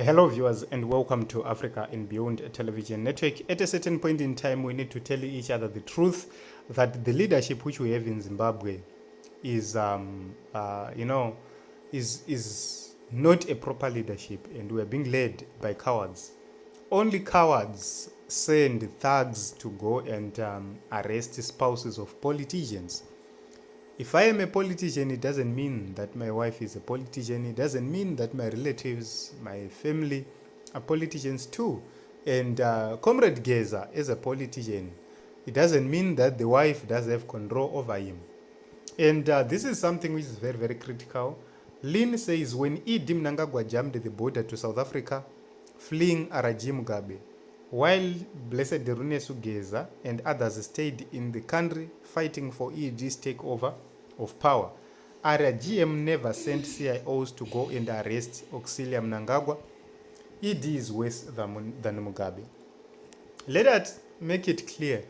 Hello viewers and welcome to Africa and Beyond Television Network. At a certain point in time, we need to tell each other the truth that the leadership which we have in Zimbabwe is, is not a proper leadership, and we are being led by cowards. Only cowards send thugs to go and arrest spouses of politicians. If I am a politician, it doesn't mean that my wife is a politician. It doesn't mean that my relatives, my family are politicians too. And Comrade Geza is a politician. It doesn't mean that the wife does have control over him. And this is something which is very, very critical. Lynn says when Mnangagwa jumped the border to South Africa, fleeing Araji Mugabe, while Blessed Runesu Geza and others stayed in the country fighting for ED's takeover of power, RGM never sent CIOs to go and arrest Auxlia Mnangagwa. ED is worse than Mugabe. Let us make it clear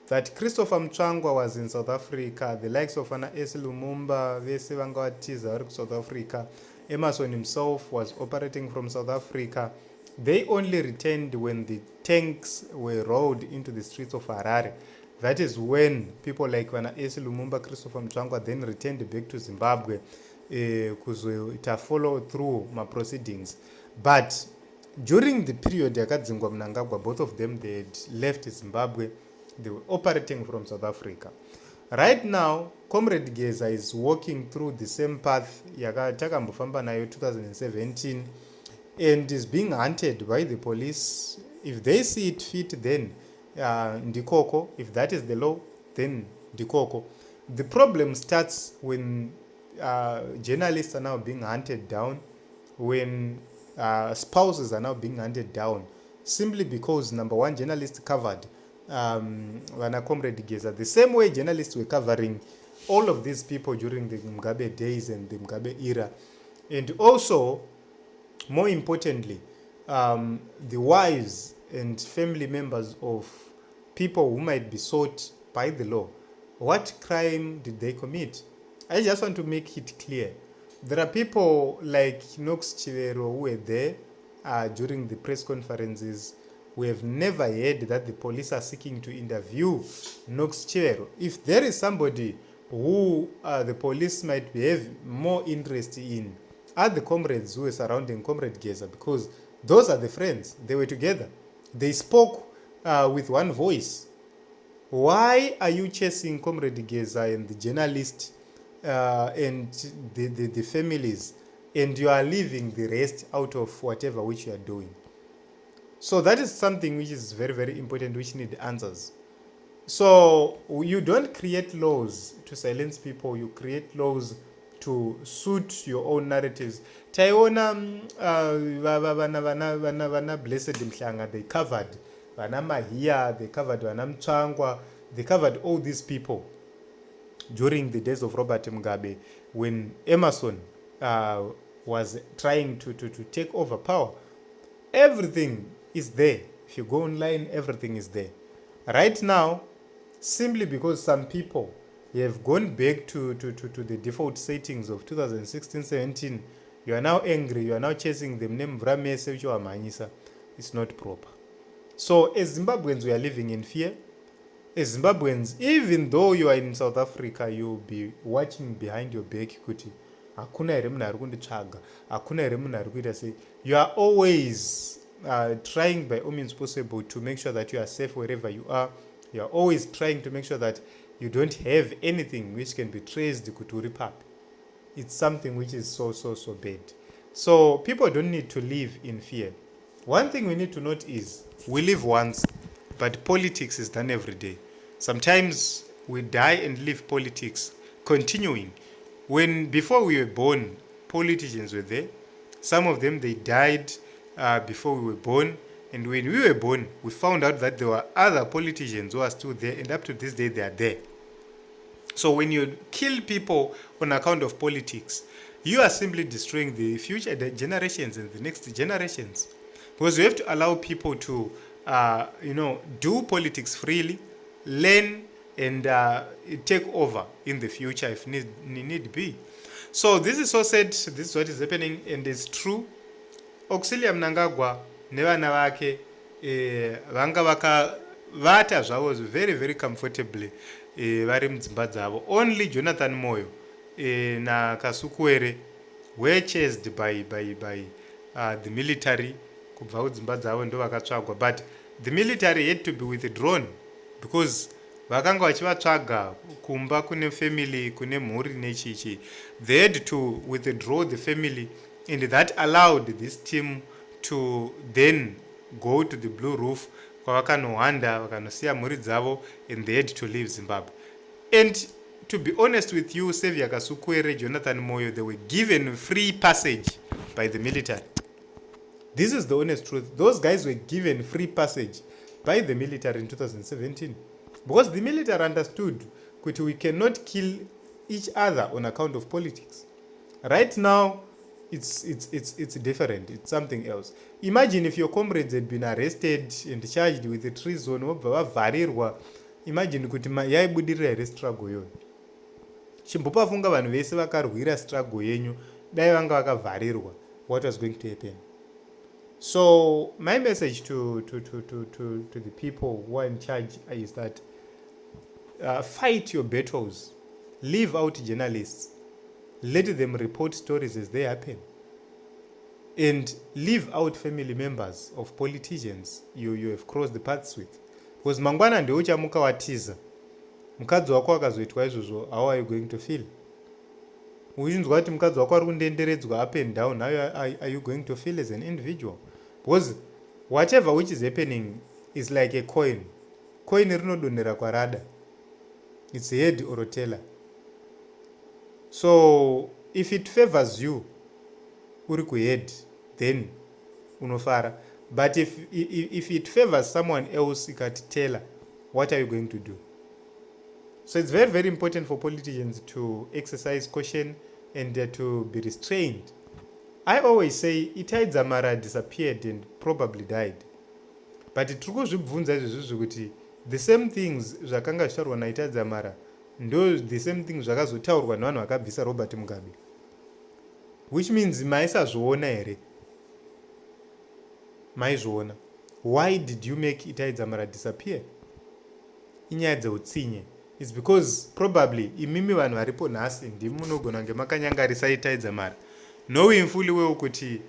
that Christopher Mnangagwa was in South Africa, the likes of Anna S. Lumumba, Vesevangawatiza, South Africa, Emerson himself was operating from South Africa. They only returned when the tanks were rolled into the streets of Harare. That is when people like Wana S. Lumumba, Christopher Mnangagwa then returned back to Zimbabwe because it followed through my proceedings. But during the period Yakadzingwa Mnangagwa, both of them, they had left Zimbabwe. They were operating from South Africa. Right now, Comrade Geza is walking through the same path Yakataka nayo 2017 and is being hunted by the police. If they see it fit, then Ndikoko. If that is the law, then Ndikoko. The problem starts when journalists are now being hunted down, when spouses are now being hunted down, simply because, number one, journalists covered Wana Comrade Geza the same way journalists were covering all of these people during the Mugabe days and the Mugabe era. And also, more importantly, the wives and family members of people who might be sought by the law. What crime did they commit? I just want to make it clear. There are people like Nox Chivero who were there during the press conferences. We have never heard that the police are seeking to interview Nox Chivero. If there is somebody who the police might have more interest in, are the comrades who were surrounding Comrade Geza, because those are the friends. They were together. They spoke with one voice. Why are you chasing Comrade Geza and the journalists and the families, and you are leaving the rest out of whatever which you are doing? So that is something which is very, very important, which need answers. So you don't create laws to silence people. You create laws to suit your own narratives. Taiwana vana Blessed Mhlanga, they covered vana Mahia, they covered vana Mchangwa, they covered all these people during the days of Robert Mugabe, when Emerson was trying to take over power. Everything is there. If you go online, everything is there. Right now, simply because some people have gone back to the default settings of 2016-17, you are now angry, you are now chasing them name Vramese, which you are Manisa. It's not proper. So as Zimbabweans, we are living in fear. As Zimbabweans, even though you are in South Africa, you'll be watching behind your back. You are always trying by all means possible to make sure that you are safe wherever you are. You are always trying to make sure that you don't have anything which can be traced to Repap. It's something which is so bad. So people don't need to live in fear. One thing we need to note is we live once, but politics is done every day. Sometimes we die and leave politics continuing. When before we were born, politicians were there. Some of them, they died before we were born. And when we were born, we found out that there were other politicians who are still there, and up to this day, they are there. So when you kill people on account of politics, you are simply destroying the future generations and the next generations. Because you have to allow people to, do politics freely, learn, and take over in the future if need be. So this is so sad. This is what is happening, and it's true. Auxlia Mnangagwa nevana vake vanga vakavata zvavo very very comfortably vari mudzimba dzavo. Only Jonathan Moyo naKasukuwere were chased by the military kubva kudzimba dzavo ndo vakatsvagwa, but the military had to be withdrawn because vakanga vachivatsvaga kumba kune family kune mhuri nechichi. They had to withdraw the family, and that allowed this team to then go to the Blue Roof kwavakanohwanda vakanosiya mhuri dzavo, and they had to leave Zimbabwe. And to be honest with you, Xavier Kasukuwere, Jonathan Moyo, they were given free passage by the military. This is the honest truth. Those guys were given free passage by the military in 2017 because the military understood that we cannot kill each other on account of politics. Right now, it's different. It's something else. Imagine if your comrades had been arrested and charged with the treason. Imagine kuti yaibudirira here struggle yo. Chimbopafunga vanhu vese vakarwira struggle yenyu dai vanga vakavharirwa, what was going to happen? So my message to the people who are in charge is that fight your battles, leave out journalists, let them report stories as they happen, and leave out family members of politicians you have crossed the paths with, because mangwana ndio uchamuka watiza mukadzi wako akazoitwa izvozvo, how are you going to feel? Uchinzwa kuti mukadzi wako ari kundenderedzwa up and down, how are you going to feel as an individual? Because whatever which is happening is like a coin rinodonhera kwarada, it's head or tail. So if it favors you uri kuhead, then unofara, but if it favors someone else ikati tail, what are you going to do? So it's very very important for politicians to exercise caution and to be restrained. I always say Itai Dzamara disappeared and probably died, but tiri kuzvibvunza izvozvo kuti the same things zvakanga zvitaurwa naItai Dzamara ndo the same things zvakazotaurwa navanhu vakabvisa Robert Mugabe, which means maisazviona here? Maizviona. Why did you make Itai Dzamara disappear? Inyaya dzeutsinye. It's because probably imimi vanhu varipo nhasi ndimi munogona kunge makanyangarisa Itai Dzamara, knowing fully well kuti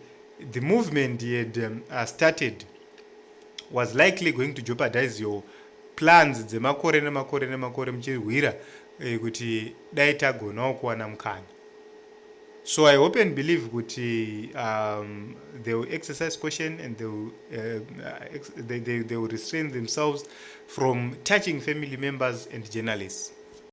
the movement he had started was likely going to jeopardize your plans dzemakore nemakore muchirwira kuti dai tagonawo kuwana mukana. So I hope and believe kuti they will exercise caution and they will restrain themselves from touching family members and journalists.